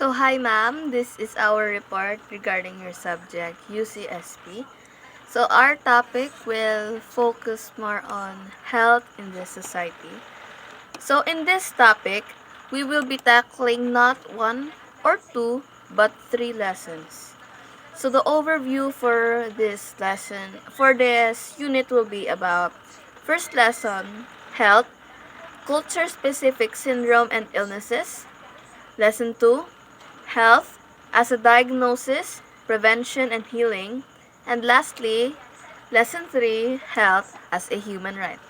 Hi ma'am, this is our report regarding your subject, UCSP. Our topic will focus more on health in the society. In this topic, we will be tackling not one or two, but three lessons. The overview for this unit will be about first lesson, health, culture-specific syndrome and illnesses. Lesson 2, health as a diagnosis, prevention, and healing. And lastly, lesson 3, health as a human right.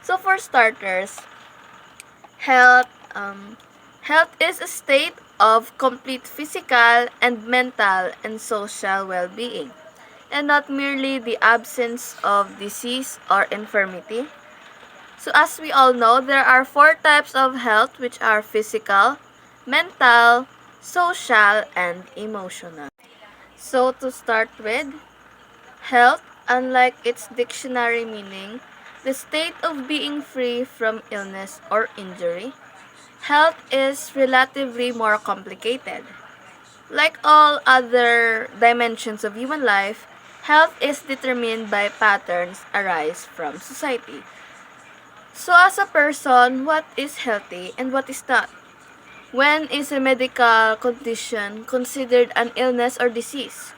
For starters, health health is a state of complete physical and mental and social well-being, and not merely the absence of disease or infirmity. As we all know, there are four types of health, which are physical, mental, social, and emotional. To start with, health, unlike its dictionary meaning, the state of being free from illness or injury. Health is relatively more complicated. Like all other dimensions of human life, health is determined by patterns arise from society. As a person, what is healthy and what is not? When is a medical condition considered an illness or disease?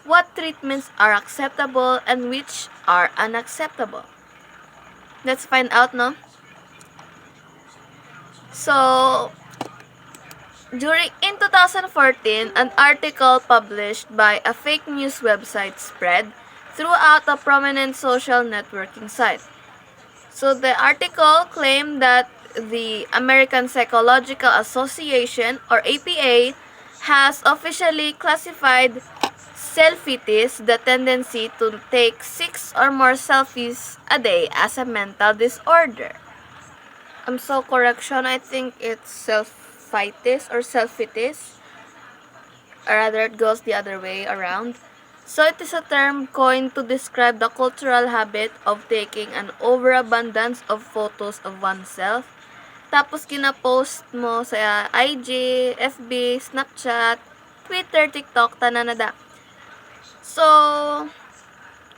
What treatments are acceptable and which are unacceptable? Let's find out, no? In 2014, an article published by a fake news website spread throughout a prominent social networking site. The article claimed that the American Psychological Association, or APA, has officially classified selfitis, the tendency to take 6 or more selfies a day, as a mental disorder. Correction, I think it's selfitis or selfitis. Or rather, it goes the other way around. It is a term coined to describe the cultural habit of taking an overabundance of photos of oneself. Tapos kina-post mo sa IG, FB, Snapchat, Twitter, TikTok, tananada.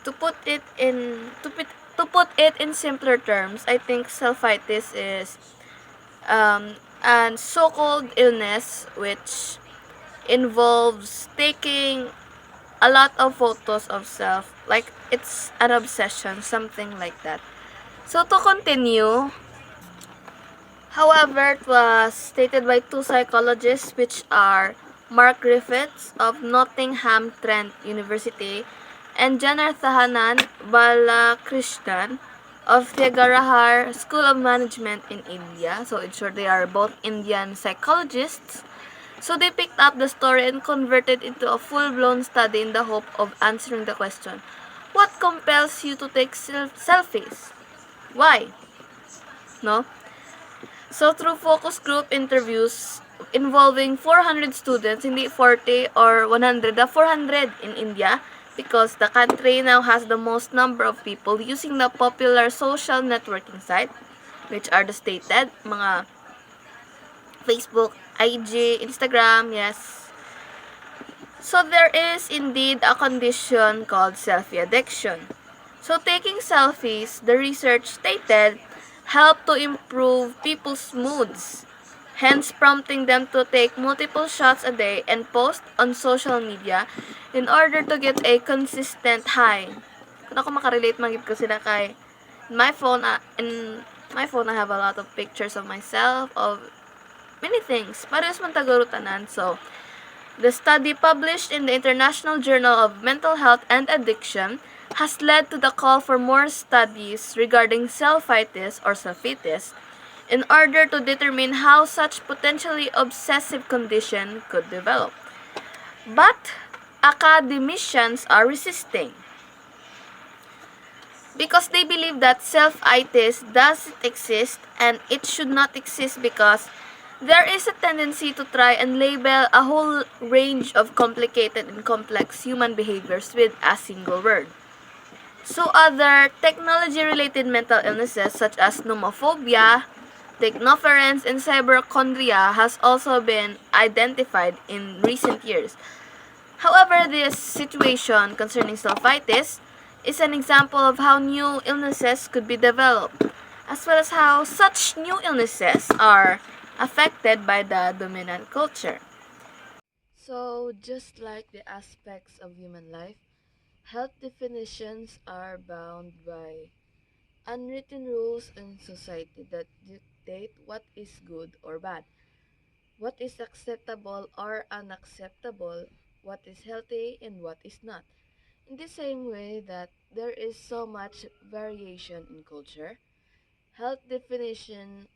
To put it in simpler terms, I think selfitis is an so-called illness which involves taking a lot of photos of self, like it's an obsession, something like that. To continue, however, it was stated by two psychologists, which are Mark Griffiths of Nottingham Trent University and Janarthanan Balakrishnan of Thegarahar School of Management in India. In short, they are both Indian psychologists. They picked up the story and converted it into a full-blown study in the hope of answering the question, what compels you to take selfies? Why? No? Through focus group interviews involving 400 students, hindi 40 or 100, 400 in India, because the country now has the most number of people using the popular social networking site, which are the stated, mga Facebook, IG, Instagram, yes. There is indeed a condition called selfie addiction. Taking selfies, the research stated, help to improve people's moods, hence prompting them to take multiple shots a day and post on social media in order to get a consistent high. Kung ako makarelate, magib ko sila kay in my phone I have a lot of pictures of myself, of many things. Parehas man tagarutanan. The study published in the International Journal of Mental Health and Addiction has led to the call for more studies regarding selfitis or selfitis in order to determine how such potentially obsessive condition could develop. But academicians are resisting because they believe that self-itis doesn't exist and it should not exist because there is a tendency to try and label a whole range of complicated and complex human behaviors with a single word. Other technology-related mental illnesses such as nomophobia, Technoference and cyberchondria has also been identified in recent years. However, this situation concerning sulfitis is an example of how new illnesses could be developed, as well as how such new illnesses are affected by the dominant culture. So, just like the aspects of human life, health definitions are bound by unwritten rules in society that dictate what is good or bad, what is acceptable or unacceptable, what is healthy and what is not. In the same way that there is so much variation in culture, health definition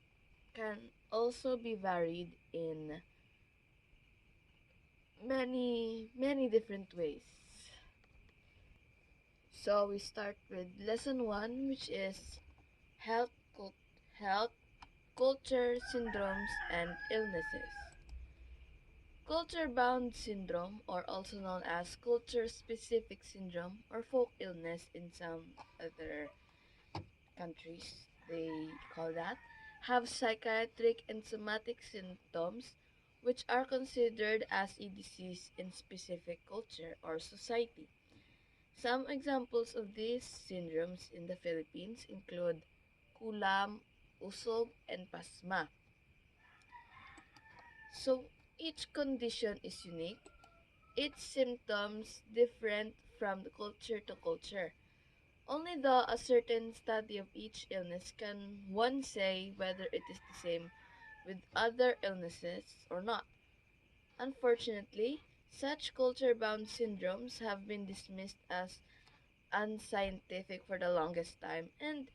can also be varied in many different ways. So we start with lesson 1, which is health health culture syndromes and illnesses. Culture bound syndrome, or also known as culture specific syndrome or folk illness in some other countries, they call that, have psychiatric and somatic symptoms which are considered as a disease in specific culture or society. Some examples of these syndromes in the Philippines include kulam, usog, and pasma. So each condition is unique, its symptoms different from the culture to culture. Only though a certain study of each illness can one say whether it is the same with other illnesses or not. Unfortunately, such culture-bound syndromes have been dismissed as unscientific for the longest time, and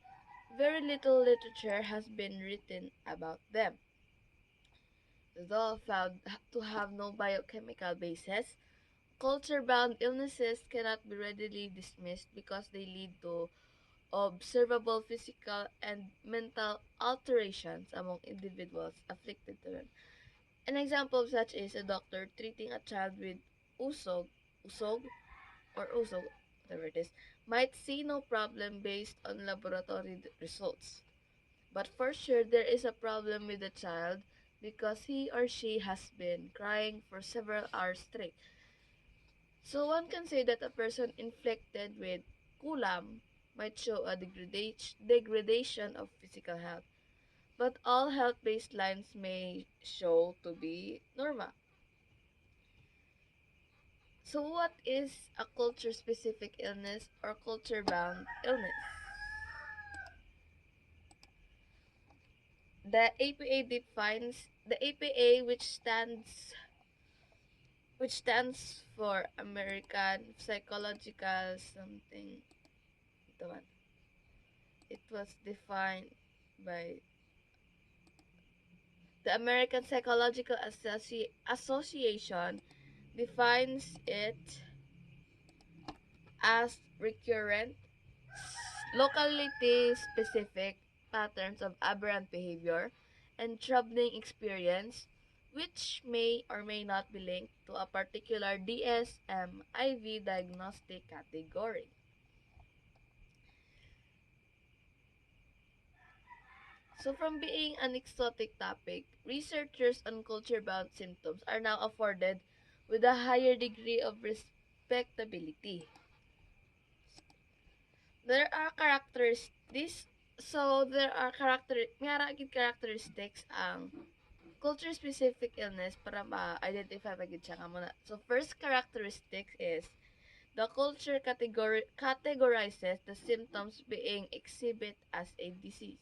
very little literature has been written about them. Though found to have no biochemical basis, culture-bound illnesses cannot be readily dismissed because they lead to observable physical and mental alterations among individuals afflicted to them. An example of such is a doctor treating a child with usog or usog, whatever it is, might see no problem based on laboratory results. But for sure, there is a problem with the child because he or she has been crying for several hours straight. So one can say that a person infected with kulam might show a degradation of physical health, but all health baselines may show to be normal. So what is a culture-specific illness or culture-bound illness? The APA defines the APA, which stands for American Psychological something. Ito one. It was defined by the American Psychological Association defines it as recurrent, locality specific patterns of aberrant behavior and troubling experience which may or may not be linked to a particular DSM-IV diagnostic category. So from being an exotic topic, researchers on culture-bound symptoms are now afforded with a higher degree of respectability. There are characters this so there are characteristics ang culture specific illness para ma-identify pa gid siya nga muna. So first characteristic is the culture categorizes the symptoms being exhibit as a disease.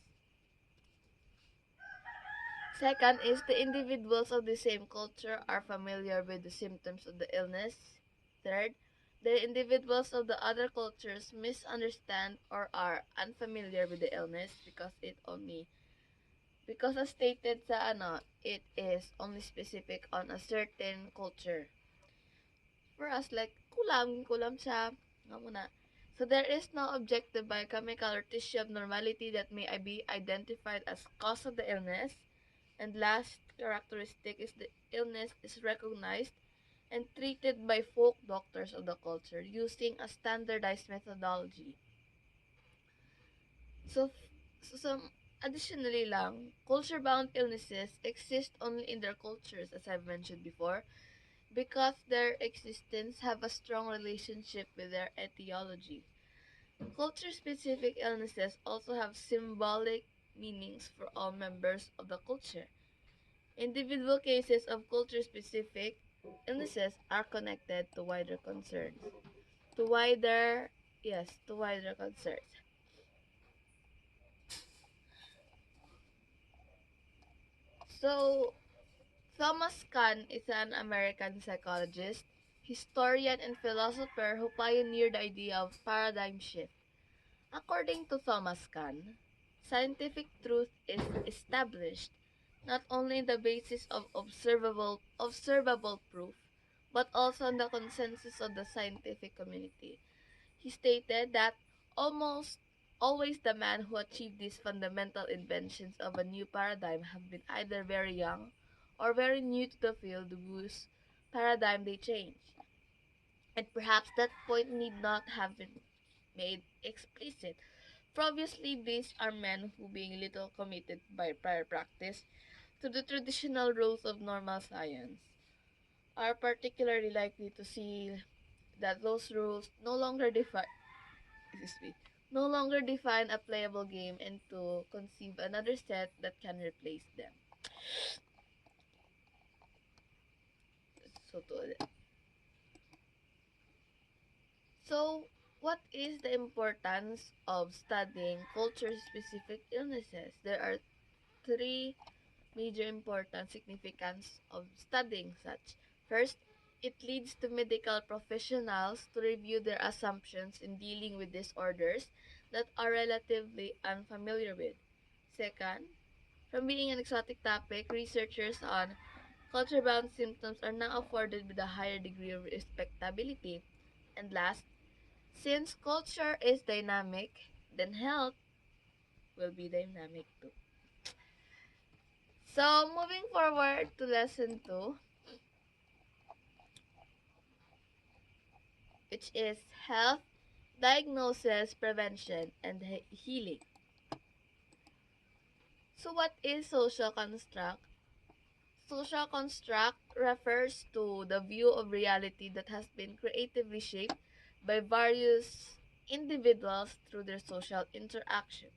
Second is the individuals of the same culture are familiar with the symptoms of the illness. Third, the individuals of the other cultures misunderstand or are unfamiliar with the illness because as stated sa it is only specific on a certain culture. For us, like kulam siya, nga muna. So there is no objective biochemical or tissue abnormality that may be identified as cause of the illness. And last characteristic is the illness is recognized and treated by folk doctors of the culture using a standardized methodology. So, so some Additionally lang, culture-bound illnesses exist only in their cultures, as I've mentioned before, because their existence have a strong relationship with their etiology. Culture-specific illnesses also have symbolic meanings for all members of the culture. Individual cases of culture-specific illnesses are connected to wider concerns. To wider, yes, to wider concerns. So, Thomas Kahn is an American psychologist, historian, and philosopher who pioneered the idea of paradigm shift. According to Thomas Kahn, scientific truth is established not only on the basis of observable proof, but also on the consensus of the scientific community. He stated that almost always the men who achieved these fundamental inventions of a new paradigm have been either very young or very new to the field whose paradigm they changed. And perhaps that point need not have been made explicit. For obviously these are men who, being little committed by prior practice to the traditional rules of normal science, are particularly likely to see that those rules excuse me, no longer define a playable game and to conceive another set that can replace them. So, so what is the importance of studying culture-specific illnesses? There are three major important significance of studying such. First, it leads to medical professionals to review their assumptions in dealing with disorders that are relatively unfamiliar with. Second, from being an exotic topic, researchers on culture-bound symptoms are now afforded with a higher degree of respectability. And last, since culture is dynamic, then health will be dynamic too. So, moving forward to lesson 2, which is health, diagnosis, prevention, and healing. So, what is social construct? Social construct refers to the view of reality that has been creatively shaped by various individuals through their social interactions.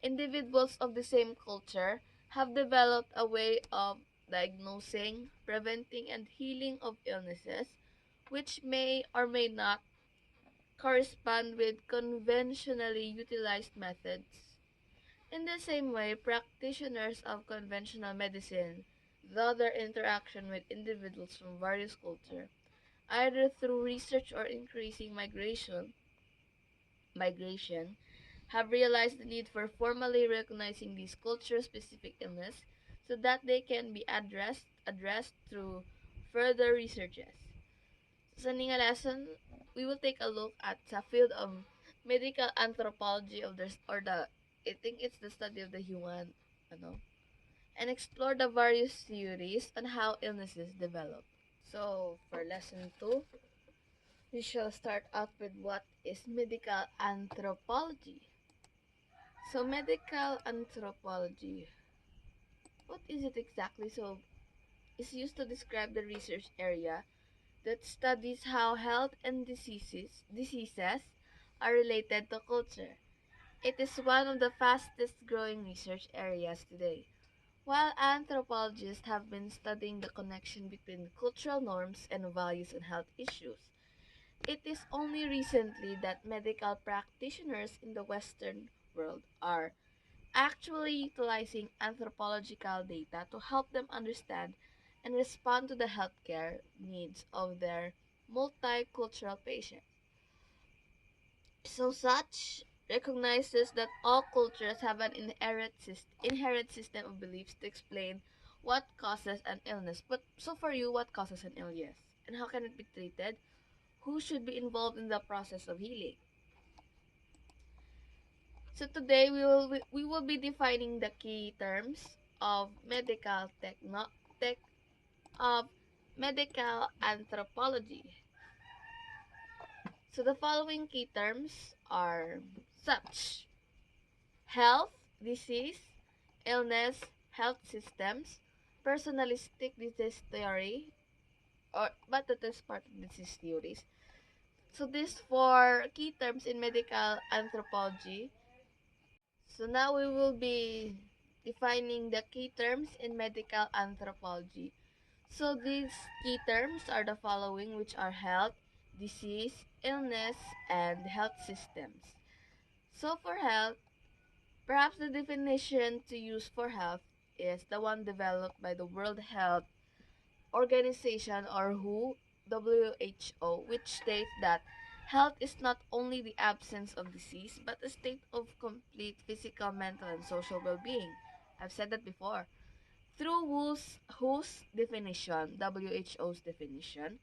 Individuals of the same culture have developed a way of diagnosing, preventing, and healing of illnesses which may or may not correspond with conventionally utilized methods. In the same way, practitioners of conventional medicine, though their interaction with individuals from various cultures, either through research or increasing migration, have realized the need for formally recognizing these culture-specific illnesses so that they can be addressed through further researches. Sa nga lesson, we will take a look at the field of medical anthropology of I think it's the study of the human, and explore the various theories on how illnesses develop. So, for lesson 2, we shall start out with what is medical anthropology. So, medical anthropology, what is it exactly? So, it's used to describe the research area that studies how health and diseases are related to culture. It is one of the fastest growing research areas today. While anthropologists have been studying the connection between cultural norms and values and health issues, it is only recently that medical practitioners in the Western world are actually utilizing anthropological data to help them understand and respond to the healthcare needs of their multicultural patients. So such recognizes that all cultures have an inherent system of beliefs to explain what causes an illness. But so for you, what causes an illness? And how can it be treated? Who should be involved in the process of healing? So today we will be defining the key terms of tech of medical anthropology. So the following key terms are such: health, disease, illness, health systems, personalistic disease theory, but that is part of disease theories. So these four key terms in medical anthropology. So now we will be defining the key terms in medical anthropology. So these key terms are the following, which are health, disease, illness, and health systems. So for health, perhaps the definition to use for health is the one developed by the World Health Organization, or WHO, which states that health is not only the absence of disease but a state of complete physical, mental, and social well-being. I've said that before. Through WHO's definition, WHO's definition,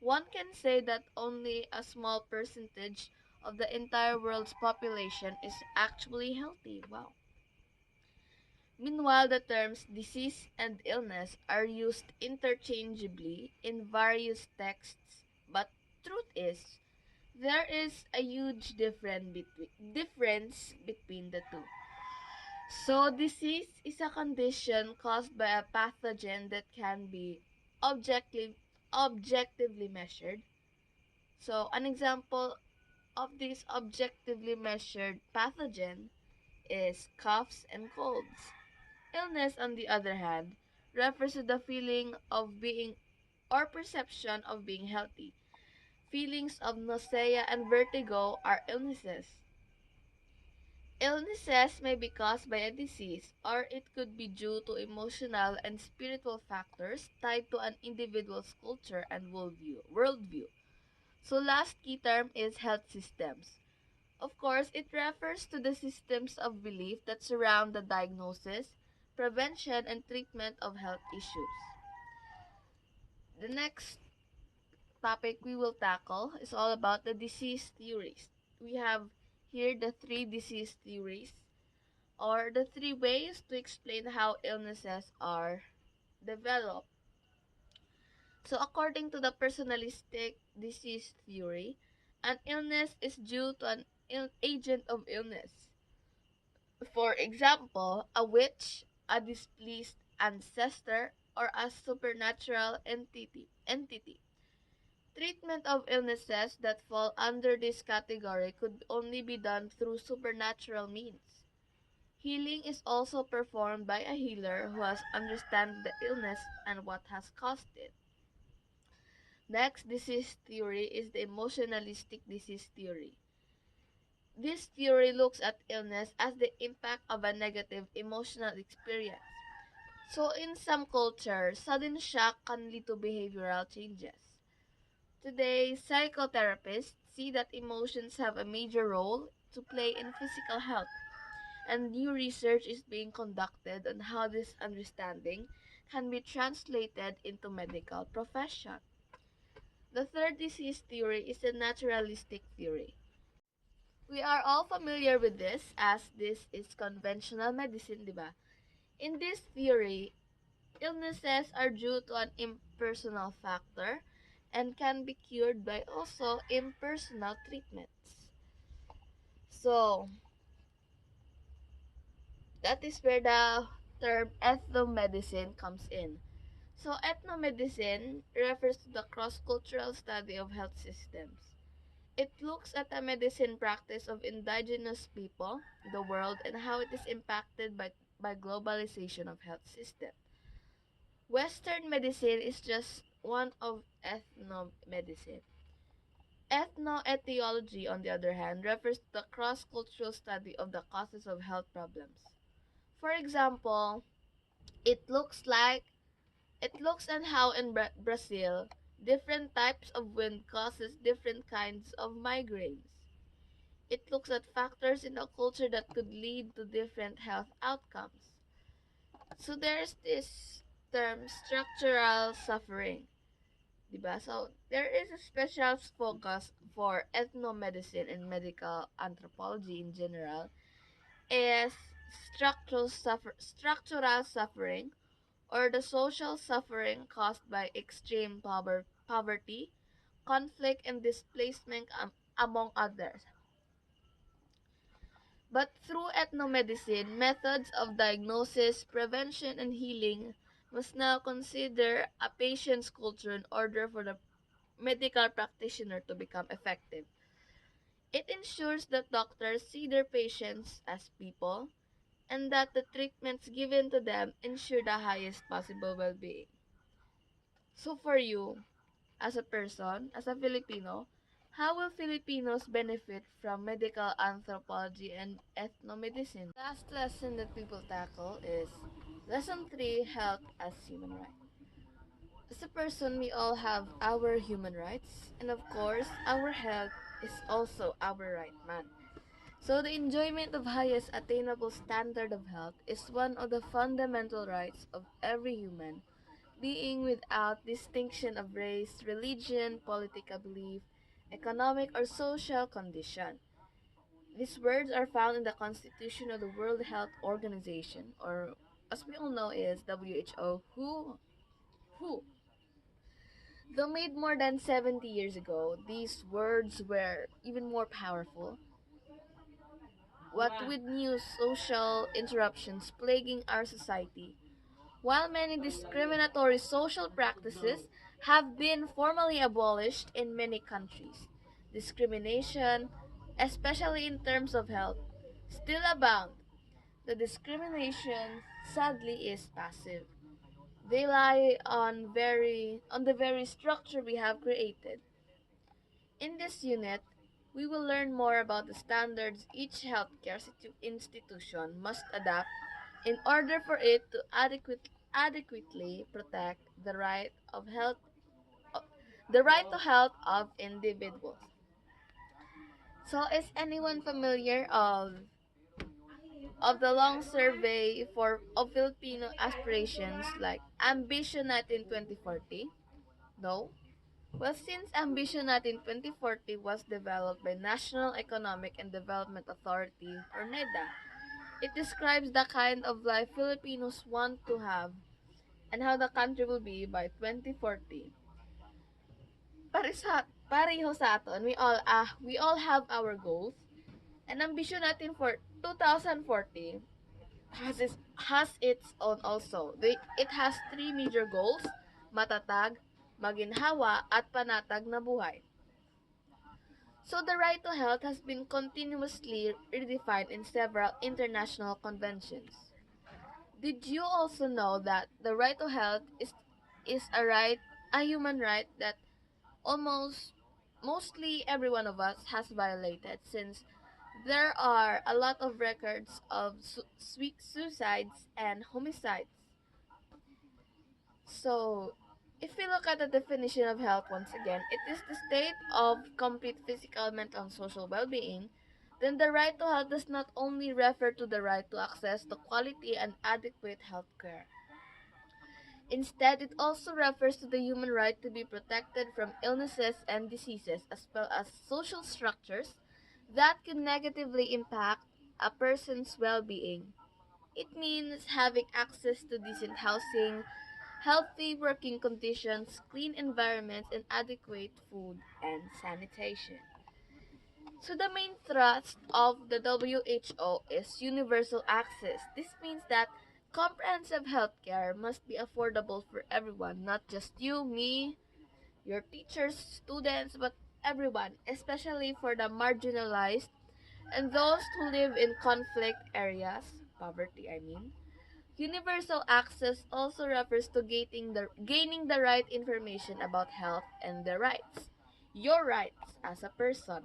one can say that only a small percentage of the entire world's population is actually healthy. Wow. Meanwhile, the terms disease and illness are used interchangeably in various texts, but truth is, there is a huge difference between the two. So, disease is a condition caused by a pathogen that can be objectively measured. So, an example of this objectively measured pathogen is coughs and colds. Illness, on the other hand, refers to the feeling of being or perception of being healthy. Feelings of nausea and vertigo are illnesses. Illnesses may be caused by a disease, or it could be due to emotional and spiritual factors tied to an individual's culture and worldview. So last key term is health systems. Of course, it refers to the systems of belief that surround the diagnosis, prevention, and treatment of health issues. The next topic we will tackle is all about the disease theories. We have here the three disease theories, or the three ways to explain how illnesses are developed. So, according to the personalistic disease theory, an illness is due to an agent of illness. For example, a witch, a displeased ancestor, or a supernatural entity. Treatment of illnesses that fall under this category could only be done through supernatural means. Healing is also performed by a healer who has understand the illness and what has caused it. Next disease theory is the emotionalistic disease theory. This theory looks at illness as the impact of a negative emotional experience. So in some cultures, sudden shock can lead to behavioral changes. Today, psychotherapists see that emotions have a major role to play in physical health, and new research is being conducted on how this understanding can be translated into medical profession. The third disease theory is the naturalistic theory. We are all familiar with this as this is conventional medicine, diba? In this theory, illnesses are due to an impersonal factor and can be cured by also impersonal treatments. So, that is where the term ethnomedicine comes in. So, ethnomedicine refers to the cross-cultural study of health systems. It looks at the medicine practice of indigenous people, the world, and how it is impacted by globalization of health system. Western medicine is just one of ethnomedicine. Ethnoetiology, on the other hand, refers to the cross-cultural study of the causes of health problems. For example, it looks at how in Brazil, different types of wind causes different kinds of migraines. It looks at factors in a culture that could lead to different health outcomes. So there's this term structural suffering, diba? So there is a special focus for ethnomedicine and medical anthropology in general is structural suffering, or the social suffering caused by extreme poverty, conflict, and displacement, among others. But through ethnomedicine, methods of diagnosis, prevention, and healing must now consider a patient's culture in order for the medical practitioner to become effective. It ensures that doctors see their patients as people and that the treatments given to them ensure the highest possible well being. So, for you, as a person, as a Filipino, how will Filipinos benefit from medical anthropology and ethnomedicine? Last lesson that we will tackle is Lesson 3, Health as Human Right. As a person, we all have our human rights, and of course, our health is also our right, man. So the enjoyment of highest attainable standard of health is one of the fundamental rights of every human being without distinction of race, religion, political belief, economic or social condition. These words are found in the Constitution of the World Health Organization, or as we all know is WHO, who though made more than 70 years ago, these words were even more powerful. What with new social interruptions plaguing our society, while many discriminatory social practices have been formally abolished in many countries, discrimination, especially in terms of health, still abound. The discrimination sadly is passive. They lie on the very structure we have created. In this unit, we will learn more about the standards each healthcare institution must adapt in order for it to adequately protect the right to health of individuals. So, is anyone familiar of the long survey for of Filipino aspirations like Ambition Natin 2040? No. Well, since Ambition Natin 2040 was developed by National Economic and Development Authority, or NEDA, it describes the kind of life Filipinos want to have and how the country will be by 2040. Pareho sa aton, we all have our goals. And ambisyon natin for 2040 has its own also. It has three major goals: matatag, maginhawa, at panatag na buhay. So the right to health has been continuously redefined in several international conventions. Did you also know that the right to health is a human right that almost mostly every one of us has violated, since there are a lot of records of suicides and homicides. So, if we look at the definition of health once again, it is the state of complete physical, mental, and social well-being. Then the right to health does not only refer to the right to access to quality and adequate health care. Instead, it also refers to the human right to be protected from illnesses and diseases, as well as social structures that could negatively impact a person's well-being. It means having access to decent housing, healthy working conditions, clean environments, and adequate food and sanitation. So the main thrust of the WHO is universal access. This means that comprehensive healthcare must be affordable for everyone, not just you, me, your teachers, students, but everyone, especially for the marginalized and those who live in conflict areas, poverty I mean. Universal access also refers to gaining the right information about health and their rights. Your rights as a person.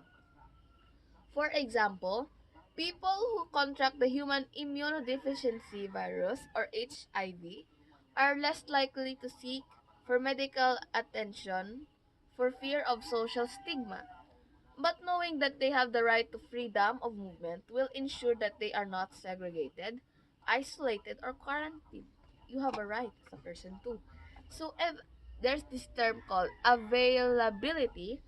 For example, people who contract the human immunodeficiency virus, or HIV, are less likely to seek for medical attention for fear of social stigma. But knowing that they have the right to freedom of movement will ensure that they are not segregated, isolated, or quarantined. You have a right as a person too. So if there's this term called availability.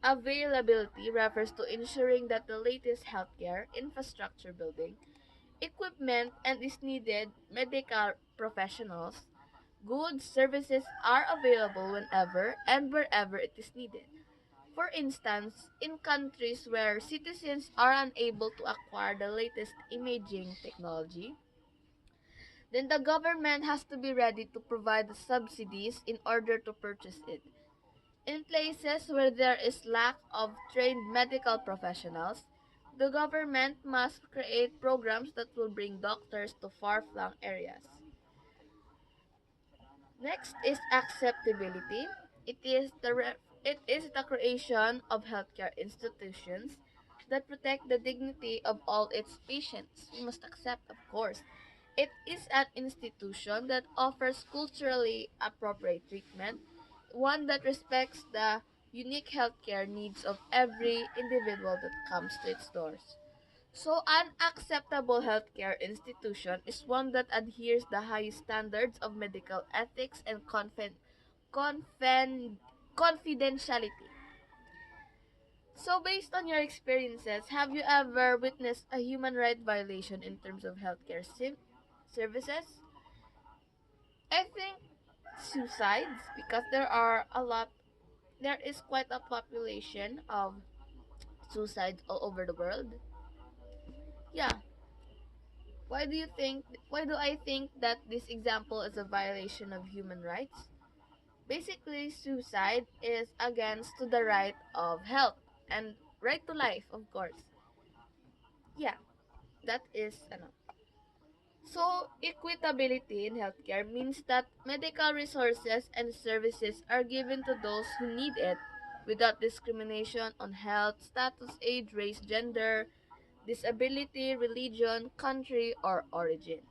Availability refers to ensuring that the latest healthcare infrastructure building, equipment, and is needed medical professionals, goods, services are available whenever and wherever it is needed. For instance, in countries where citizens are unable to acquire the latest imaging technology, then the government has to be ready to provide the subsidies in order to purchase it. In places where there is lack of trained medical professionals, the government must create programs that will bring doctors to far-flung areas. Next is acceptability. It is the creation of healthcare institutions that protect the dignity of all its patients. We must accept, of course. It is an institution that offers culturally appropriate treatment, one that respects the unique healthcare needs of every individual that comes to its doors. So, an acceptable healthcare institution is one that adheres the highest standards of medical ethics and confen- confidentiality. So, based on your experiences, have you ever witnessed a human right violation in terms of healthcare services? I think suicides, because there is quite a population of suicides all over the world. Yeah, why do I think that this example is a violation of human rights? Basically, suicide is against to the right of health and right to life, of course. Yeah, that is ano. So, equitability in healthcare means that medical resources and services are given to those who need it without discrimination on health, status, age, race, gender, disability, religion, country, or origin,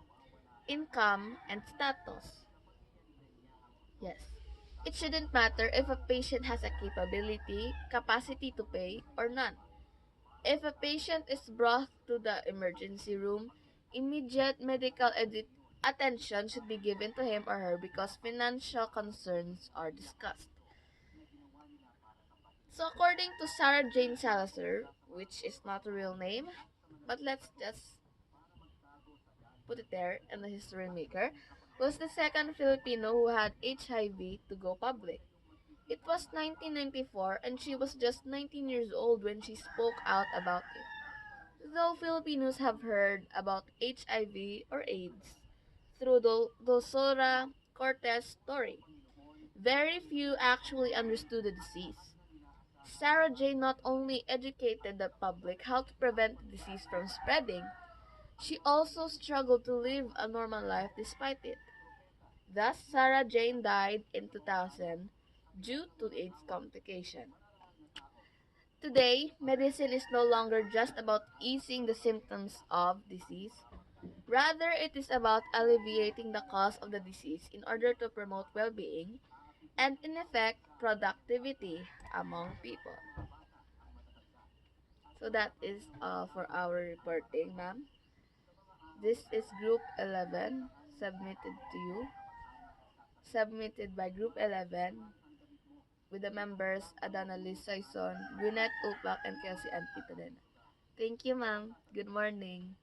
income, and status. Yes. It shouldn't matter if a patient has a capacity to pay, or none. If a patient is brought to the emergency room, immediate attention should be given to him or her because financial concerns are discussed. So, according to Sarah Jane Salazar, which is not a real name, but let's just put it there, and the history maker, was the second Filipino who had HIV to go public. It was 1994 and she was just 19 years old when she spoke out about it. Though Filipinos have heard about HIV or AIDS through the Dosora Cortez story, very few actually understood the disease. Sarah Jane not only educated the public how to prevent the disease from spreading, she also struggled to live a normal life despite it. Thus, Sarah Jane died in 2000 due to AIDS complication. Today, medicine is no longer just about easing the symptoms of disease. Rather, it is about alleviating the cause of the disease in order to promote well-being and, in effect, productivity among people. So that is for our reporting, ma'am. This is Group 11 submitted to you. Submitted by Group 11 with the members Adana Liz Saison, Gwyneth Upak, and Kelsey Ann Pitadena. Thank you, ma'am. Good morning.